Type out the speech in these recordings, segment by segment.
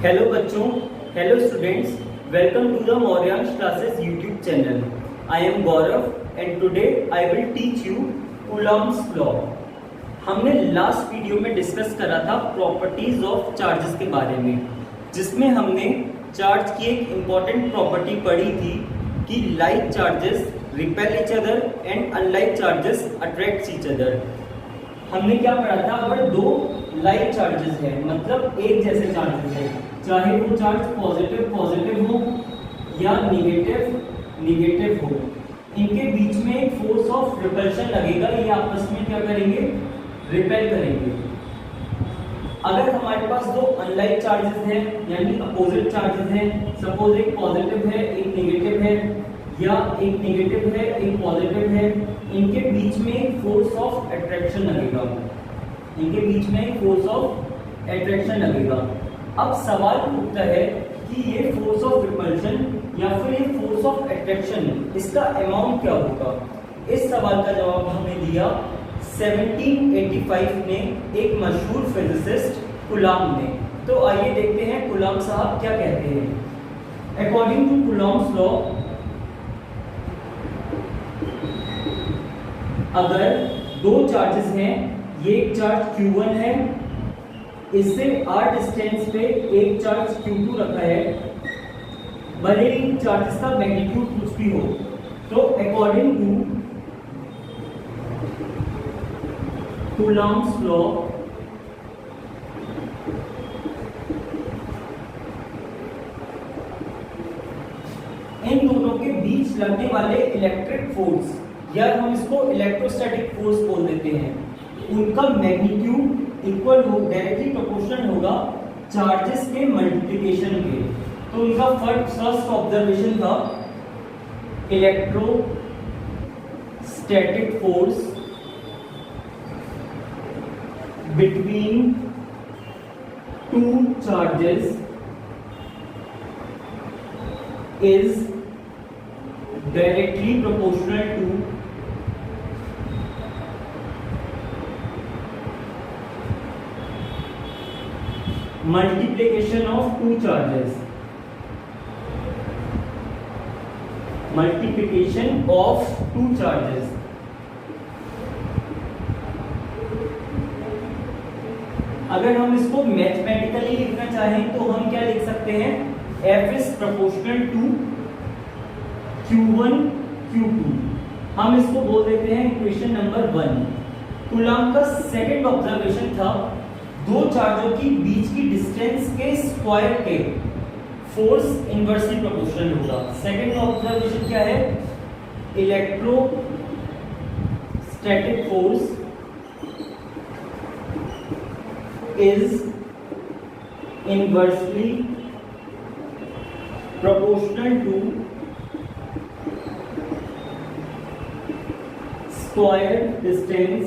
Hello बच्चों, hello students, welcome to the Mauryansh classes YouTube channel. I am Gaurav and today I will teach you Coulomb's law. हमने last video में discuss करा था properties of charges के बारे में, जिसमें हमने चार्ज की एक इम्पॉर्टेंट प्रॉपर्टी पढ़ी थी कि like charges repel each other and unlike charges attract each other. हमने क्या पढ़ा था, अगर दो लाइक चार्जेस है मतलब एक जैसे चार्जेस है, चाहे वो चार्ज पॉजिटिव पॉजिटिव हो या निगेटिव निगेटिव हो, इनके बीच में एक फोर्स ऑफ रिपल्शन लगेगा। ये आपस में क्या करेंगे, रिपेल करेंगे। अगर हमारे पास दो अनलाइक चार्जेस हैं यानी अपोजिट चार्जेस हैं, सपोज एक पॉजिटिव है एक निगेटिव है या एक निगेटिव है एक पॉजिटिव है, इनके बीच में एक फोर्स ऑफ अट्रैक्शन लगेगा। इनके बीच में एक फोर्स ऑफ अट्रैक्शन लगेगा। अब सवाल उठता है कि ये फोर्स ऑफ रिपल्शन या फिर ये फोर्स ऑफ अट्रैक्शन, इसका अमाउंट क्या होगा। इस सवाल का जवाब हमें दिया 1785 में एक मशहूर फिजिसिस्ट कूलॉम ने। तो आइए देखते हैं कूलॉम साहब क्या कहते हैं। अकॉर्डिंग टू कूलॉम्स लॉ, अगर दो चार्जेस हैं, ये एक चार्ज Q1 है, इससे r डिस्टेंस पे एक चार्ज Q2 रखा है, भले ही चार्जेस का मैग्नीट्यूड कुछ भी हो, तो अकॉर्डिंग टू कूलॉम्स लॉ इन दोनों के बीच लगने वाले इलेक्ट्रिक फोर्स या हम इसको इलेक्ट्रोस्टैटिक फोर्स बोल देते हैं, उनका मैग्नीट्यूड इक्वल हो डायरेक्टली प्रोपोर्शनल होगा चार्जेस के मल्टीप्लिकेशन के। तो उनका फर्स्ट ऑब्जर्वेशन था electrostatic force between two charges is directly proportional to multiplication of two charges, multiplication of two charges। अगर हम इसको मैथमेटिकली लिखना चाहें तो हम क्या लिख सकते हैं, F is proportional to Q1 Q2। हम इसको बोल देते हैं इक्वेशन नंबर 1। कूलॉम का सेकंड ऑब्जर्वेशन था दो चार्जों की बीच की डिस्टेंस के स्क्वायर के फोर्स इनवर्सली प्रोपोर्शनल होगा। सेकंड ऑब्जर्वेशन क्या है, electrostatic force is inversely proportional to square distance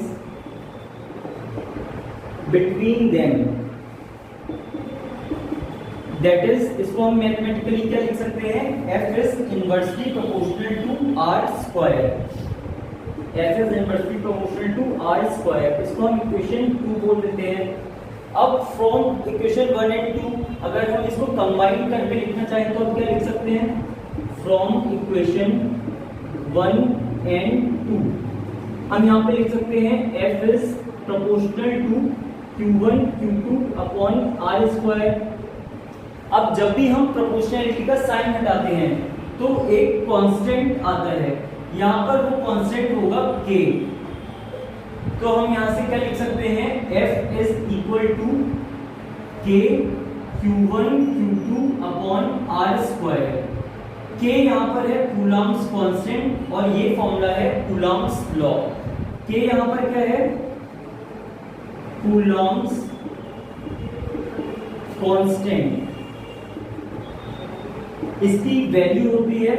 between them, that is, इसको हम मैथमेटिकली क्या लिख सकते हैं, F is inversely proportional to R square। F is inversely proportional to R square, इसको हम इक्वेशन 2 बोल देते हैं। अब फ्रॉम इक्वेशन 1 एंड 2 अगर हम इसको कंबाइन करके लिखना चाहें तो हम क्या लिख सकते हैं, फ्रॉम इक्वेशन 1 एंड 2 हम यहाँ पे लिख सकते हैं F is proportional to Q1 Q2 upon R square. अब जब भी हम प्रोपोर्शनलिटी का साइन हटाते हैं तो एक कांस्टेंट आता है, यहाँ पर वो कांस्टेंट होगा K। तो हम यहाँ से क्या लिख सकते हैं, F is equal to K Q1 Q2 upon R square. K यहाँ पर है कूलॉम्स कांस्टेंट और ये फॉर्मूला है कूलॉम्स लॉ। K यहाँ पर क्या है, कूलॉम्स कांस्टेंट, इसकी वैल्यू होती है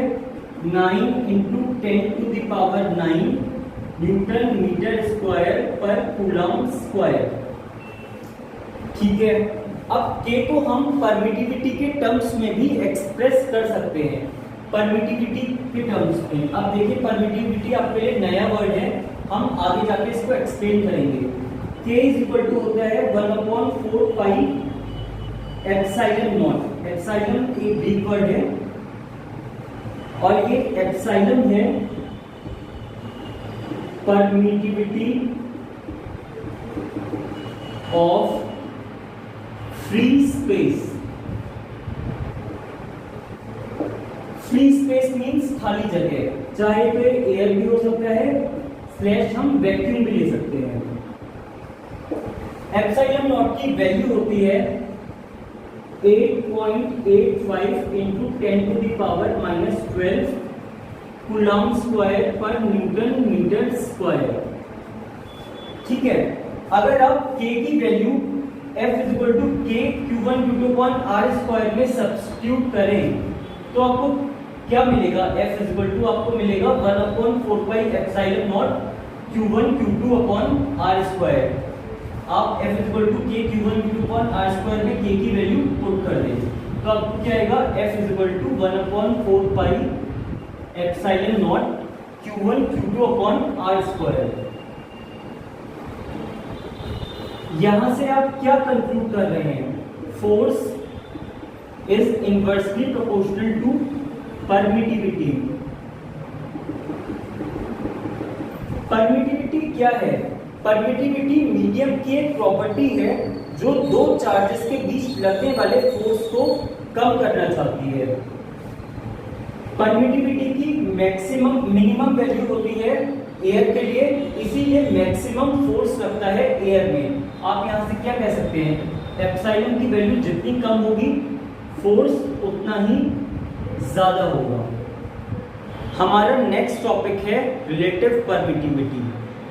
9 × 10⁹ न्यूटन मीटर स्क्वायर पर कूलॉम स्क्वायर। ठीक है, अब K को हम परमिटिविटी के टर्म्स में भी एक्सप्रेस कर सकते हैं, परमिटिविटी के टर्म्स में। अब देखिए, परमिटिविटी आपके लिए नया वर्ड है, हम आगे जाके इसको एक्सप्लेन करेंगे। K इज इक्वल टू होता है 1/4 पाई एप्सिलॉन नॉट, एप्सिलॉन एक ग्रीक वर्ड है और ये एप्सिलॉन है permittivity of free space. Free space means खाली जगह, चाहे तो एयर भी हो सकता है स्लैश हम वैक्यूम भी ले सकते हैं। एप्सिलॉन नॉट की वैल्यू होती है 8.85 into 10 to the power -12 coulomb square per newton metre square. ठीक है, अगर आप k की value F equal to k Q1 Q2 upon R square में सब्स्टिट्यूट करें तो आपको क्या मिलेगा? F इक्वल टू आपको मिलेगा 1/4 pi epsilon naught Q1 Q2 upon R square. आप F equal to k Q1 Q2 upon R square में k की वैल्यू पुट कर दें तो आपको क्या आएगा? F equal to 1/4 pi epsilon naught Q1 Q2 upon R square. यहां से आप क्या कंक्लूड कर रहे हैं? Force is inversely proportional to permittivity. Permittivity क्या है? परमिटिविटी मीडियम की एक प्रॉपर्टी है जो दो चार्जेस के बीच लगने वाले फोर्स को कम करना चाहती है। परमिटिविटी की मैक्सिमम मिनिमम वैल्यू होती है एयर के लिए, इसीलिए मैक्सिमम फोर्स लगता है एयर में। आप यहां से क्या कह सकते हैं? एप्सिलॉन की वैल्यू जितनी कम होगी फोर्स उतना ही ज्यादा होगा। हमारा नेक्स्ट टॉपिक है रिलेटिव परमिटिविटी।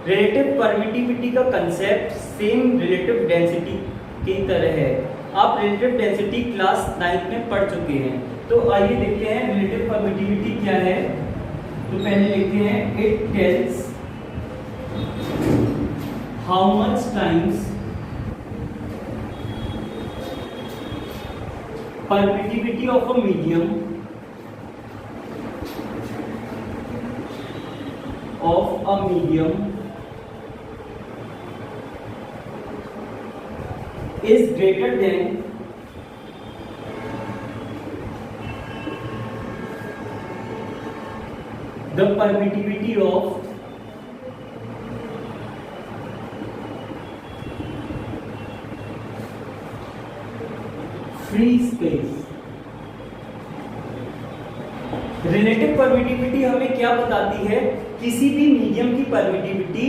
रिलेटिव परमिटिविटी का कंसेप्ट सेम रिलेटिव डेंसिटी की तरह है। आप रिलेटिव डेंसिटी क्लास 9 में पढ़ चुके हैं, तो आइए देखते हैं रिलेटिव परमिटिविटी क्या है। तो पहले लिखते हैं it tells how much times permittivity of a medium is greater than the permittivity of free space. Relative permittivity हमें क्या बताती है? किसी भी मीडियम की परमिटिविटी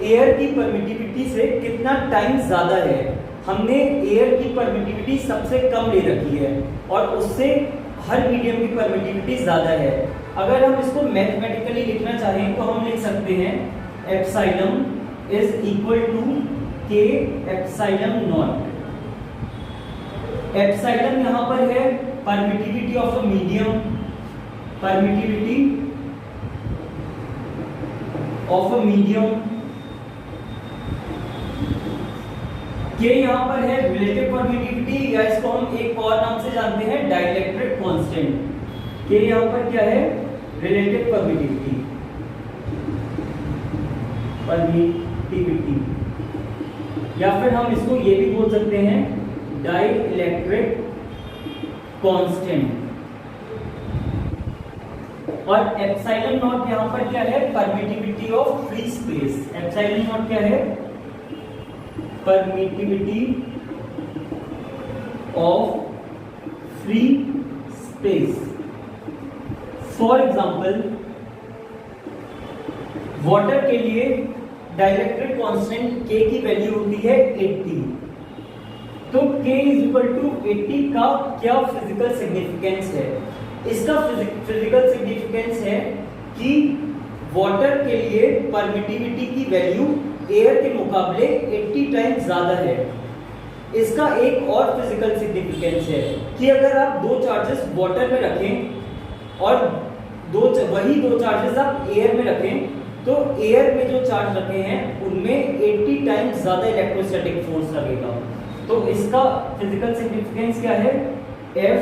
एयर की परमिटिविटी से कितना टाइम ज्यादा है। हमने एयर की परमिटिविटी सबसे कम ले रखी है और उससे हर मीडियम की परमिटिविटी ज्यादा है। अगर हम इसको मैथमेटिकली लिखना चाहें तो हम लिख सकते हैं epsilon is equal to k epsilon naught. Epsilon यहां पर है permittivity of a medium, permittivity of a medium. के यहां पर है रिलेटिव परमिटिविटी, या इसको हम एक और नाम से जानते हैं डाइलेक्ट्रिक कांस्टेंट। के यहां पर क्या है? रिलेटिव परमिटिविटी, परमिटिविटी, या फिर हम इसको ये भी बोल सकते हैं डाइलेक्ट्रिक कांस्टेंट। और एप्सिलॉन नॉट यहां पर क्या है? Permittivity of free space. Epsilon not क्या है? Permittivity of free space. For example water के लिए डाइलेक्ट्रिक कांस्टेंट k की वैल्यू होती है 80। तो k इज इक्वल टू 80 का क्या फिजिकल सिग्निफिकेंस है? इसका फिजिकल सिग्निफिकेंस है कि वाटर के लिए परमिटिविटी की वैल्यू एयर के मुकाबले 80 टाइम्स ज्यादा है। इसका एक और फिजिकल सिग्निफिकेंस है कि अगर आप दो चार्जेस वाटर में रखें और वही दो चार्जेस आप एयर में रखें तो एयर में जो चार्ज रखे हैं उनमें 80 टाइम्स ज्यादा इलेक्ट्रोस्टैटिक फोर्स लगेगा। तो इसका फिजिकल सिग्निफिकेंस क्या है? F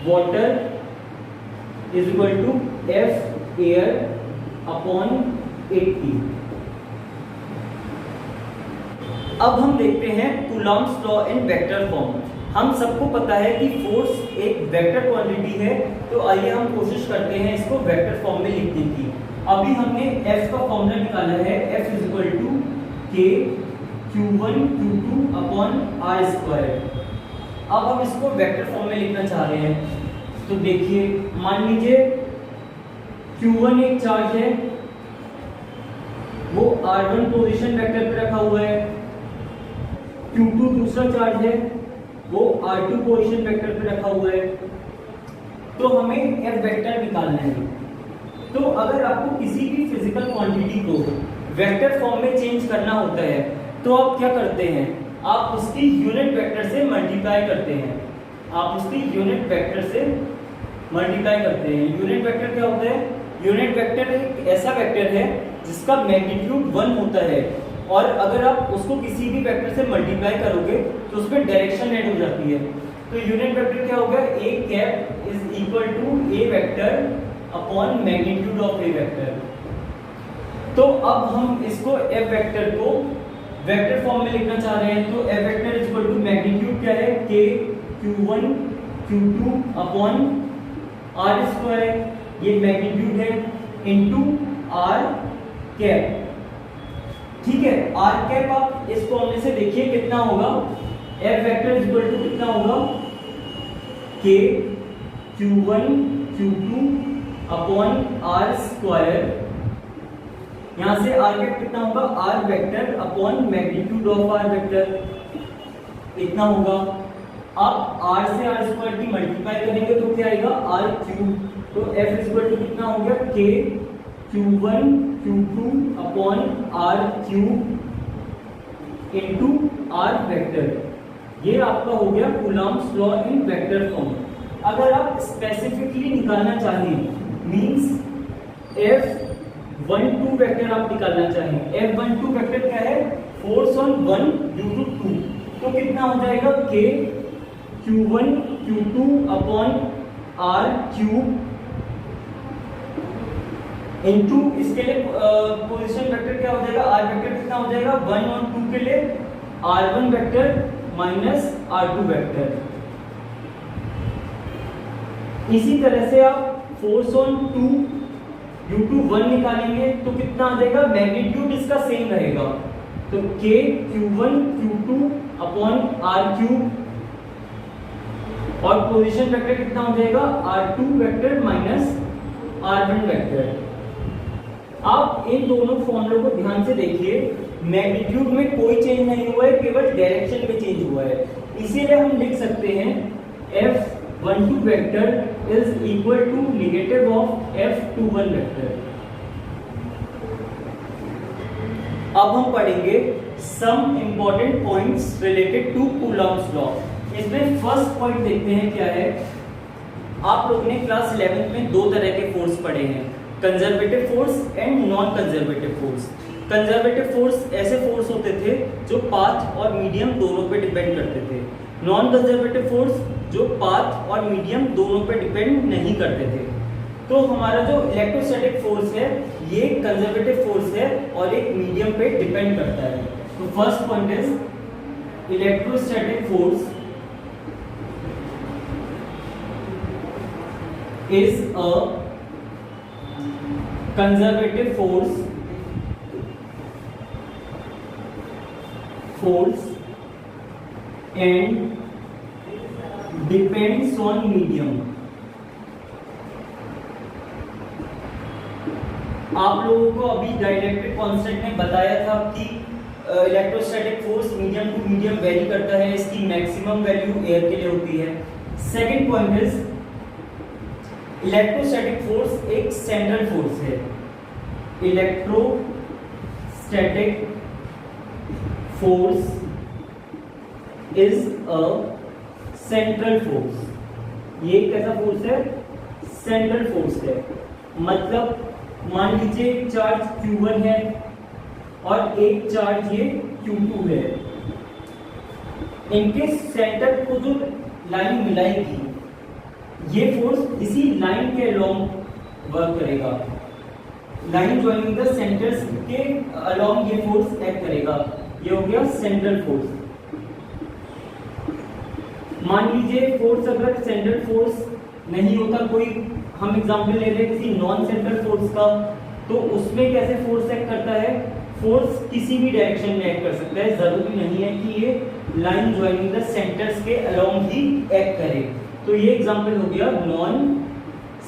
water is equal to F air upon 80। अब हम देखते हैं Coulomb's law in vector form. हम सबको पता है कि फोर्स एक वेक्टर क्वांटिटी है, तो आइए हम कोशिश करते हैं इसको वेक्टर फॉर्म में लिखने की। अभी हमने F का फॉर्मूला निकाला है, F equal to K Q1 Q2 upon R square. अब हम इसको वेक्टर फॉर्म में लिखना चाह रहे हैं, तो देखिए मान लीजिए Q1 एक चार्ज है, वो R1 पोजीशन वेक्टर पे रखा हुआ है। Q2 दूसरा चार्ज है, वो R2 पोजीशन वेक्टर पे रखा हुआ है। तो हमें F वेक्टर निकालना है। तो अगर आपको किसी भी फिजिकल क्वांटिटी को वेक्टर फॉर्म में चेंज करना होता है, तो आप क्या करते हैं, आप उसकी यूनिट वेक्टर से मल्टीप्लाई करते हैं। आप उसकी यूनिट वेक्टर से मल्टीप्लाई करते हैं। यूनिट वेक्टर क्या होता है? यूनिट वेक्टर एक ऐसा वेक्टर है जिसका मैग्नीट्यूड 1 होता है, और अगर आप उसको किसी भी वेक्टर से मल्टीप्लाई करोगे तो उसमें डायरेक्शन ऐड हो जाती है। तो यूनिट वेक्टर क्या होगा? A cap is equal to A vector upon magnitude of A vector. तो अब हम इसको एफ वेक्टर को वेक्टर फॉर्म में लिखना चाह रहे हैं, तो F vector is equal to magnitude क्या है? K Q1 Q2 upon R square, ये मैग्नीट्यूड है, इनटू आर कैप। ठीक है, आर कैप आप इस फॉर्मूले से देखिए कितना होगा, F vector is equal to कितना होगा? के Q1 Q2 upon R square. यहां से आर कैप कितना होगा? R vector upon magnitude of R vector, इतना होगा। आप आर से आर स्क्वायर की मल्टीप्लाई करेंगे तो क्या आएगा? R cube. तो एफ इज इक्वल टू कितना हो गया? K Q1 Q2 upon R cube into R vector. ये आपका हो गया Coulomb's law in vector form. अगर आप स्पेसिफिकली निकालना चाहें, मींस F12 वेक्टर आप निकालना चाहें, F12 वेक्टर क्या है? फोर्स ऑन 1 ड्यू टू 2, तो कितना हो जाएगा? K Q1 Q2 upon R cube into इसके लिए पोजीशन वेक्टर क्या हो जाएगा? आर वेक्टर कितना हो जाएगा? 1 और 2 के लिए R1 vector minus R2 vector. इसी तरह से आप फोर्स ऑन 2 ड्यू टू 1 निकालेंगे तो कितना आ जाएगा? मैग्नीट्यूड इसका सेम रहेगा, तो K Q1 Q2 upon R cube, और पोजीशन वेक्टर कितना हो जाएगा? R2 vector minus R1 vector. आप इन दोनों फॉर्मूलों को ध्यान से देखिए, मैग्नीट्यूड में कोई चेंज नहीं हुआ है, केवल डायरेक्शन में चेंज हुआ है। इसीलिए हम लिख सकते हैं F12 vector is equal to negative of F21 vector. अब हम पढ़ेंगे some important points related to Coulomb's law. इसमें फर्स्ट पॉइंट देखते हैं क्या है। आप लोगों ने क्लास 11 में दो तरह के फोर्स पढ़े हैं, conservative force and non conservative force. Conservative force ऐसे फोर्स होते थे जो पाथ और मीडियम दोनों पे डिपेंड करते थे। नॉन कंजर्वेटिव फोर्स जो पाथ और मीडियम दोनों पे डिपेंड नहीं करते थे। तो हमारा जो इलेक्ट्रोस्टैटिक फोर्स है ये कंजर्वेटिव फोर्स है और एक मीडियम पे डिपेंड करता है। तो first point is electrostatic force is a conservative force and depends on medium। आप लोगों को अभी डाइलेक्ट्रिक कांस्टेंट ने बताया था कि electrostatic force medium to medium vary करता है, इसकी मैक्सिमम वैल्यू एयर के लिए होती है। Second point is electrostatic force एक सेंट्रल फोर्स है। Electrostatic force is a central force. ये कैसा फोर्स है? सेंट्रल फोर्स है। मतलब मान लीजिए एक चार्ज Q1 है और एक चार्ज ये Q2 है, इनके सेंटर को जो लाइन मिलाएगी ये फोर्स इसी लाइन के अलोंग वर्क करेगा। लाइन जॉइनिंग द सेंटर्स के अलोंग ये फोर्स एक्ट करेगा। ये हो गया सेंट्रल फोर्स। मान लीजिए फोर्स अगर सेंट्रल फोर्स नहीं होता, कोई हम एग्जांपल ले रहे हैं किसी नॉन सेंट्रल फोर्स का, तो उसमें कैसे फोर्स एक्ट करता है? फोर्स किसी भी डायरेक्शन में एक्ट कर सकता है, जरूरी नहीं है कि ये लाइन ज्वाइनिंग द सेंटर्स के अलोंग ही एक्ट करे। तो ये एग्जांपल हो गया नॉन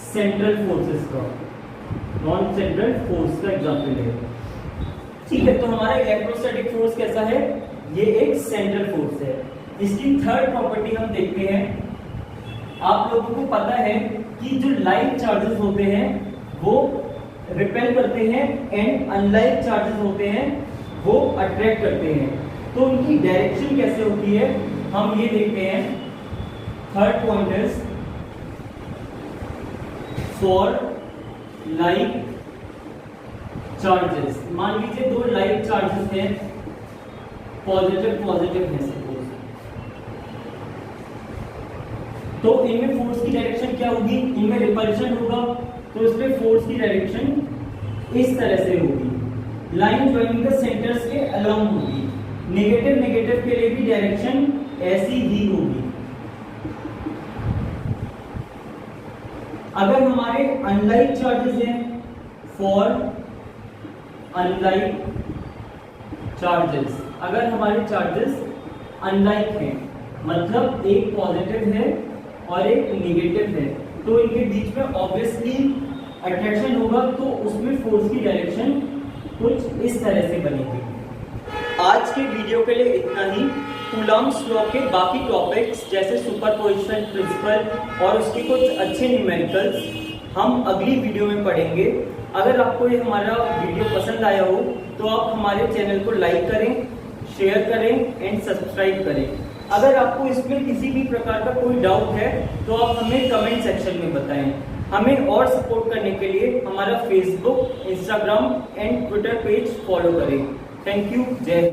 सेंट्रल फोर्सेस का, नॉन सेंट्रल फोर्स का एग्जांपल है। ठीक है, तो हमारा इलेक्ट्रोस्टैटिक फोर्स कैसा है? ये एक सेंट्रल फोर्स है। इसकी थर्ड प्रॉपर्टी हम देखते हैं। आप लोगों को पता है कि जो लाइक चार्जेस होते हैं वो रिपेल करते हैं एंड अनलाइक चार्जेस होते हैं वो अट्रैक्ट करते हैं। तो उनकी डायरेक्शन कैसे होती है हम ये देखते हैं। Third point is for like charges. मान लीजिए दो लाइक चार्जेस हैं, पॉजिटिव पॉजिटिव है सपोज, तो इनमें फोर्स की डायरेक्शन क्या होगी? इनमें रिपल्शन होगा, तो इसमें फोर्स की डायरेक्शन इस तरह से होगी, लाइन ज्वाइनिंग द सेंटर्स के अलोंग होगी। नेगेटिव नेगेटिव के लिए भी डायरेक्शन ऐसी ही होगी। अगर हमारे अनलाइक चार्जेस हैं, फॉर अनलाइक चार्जेस, अगर हमारे चार्जेस अनलाइक हैं, मतलब एक पॉजिटिव है और एक नेगेटिव है, तो इनके बीच में ऑब्वियसली अट्रैक्शन होगा, तो उसमें फोर्स की डायरेक्शन कुछ इस तरह से बनेगी। आज के वीडियो के लिए इतना ही। कूलॉम्स लॉ के बाकी टॉपिक्स जैसे सुपरपोजिशन प्रिंसिपल और उसके कुछ अच्छे न्यूमेरिकल्स हम अगली वीडियो में पढ़ेंगे। अगर आपको ये हमारा वीडियो पसंद आया हो तो आप हमारे चैनल को लाइक करें, शेयर करें एंड सब्सक्राइब करें। अगर आपको इसमें किसी भी प्रकार का कोई डाउट है तो आप हमें कमेंट सेक्शन में बताएं। हमें और सपोर्ट करने के लिए हमारा Facebook, Instagram and Twitter page follow करें। Thank you. जय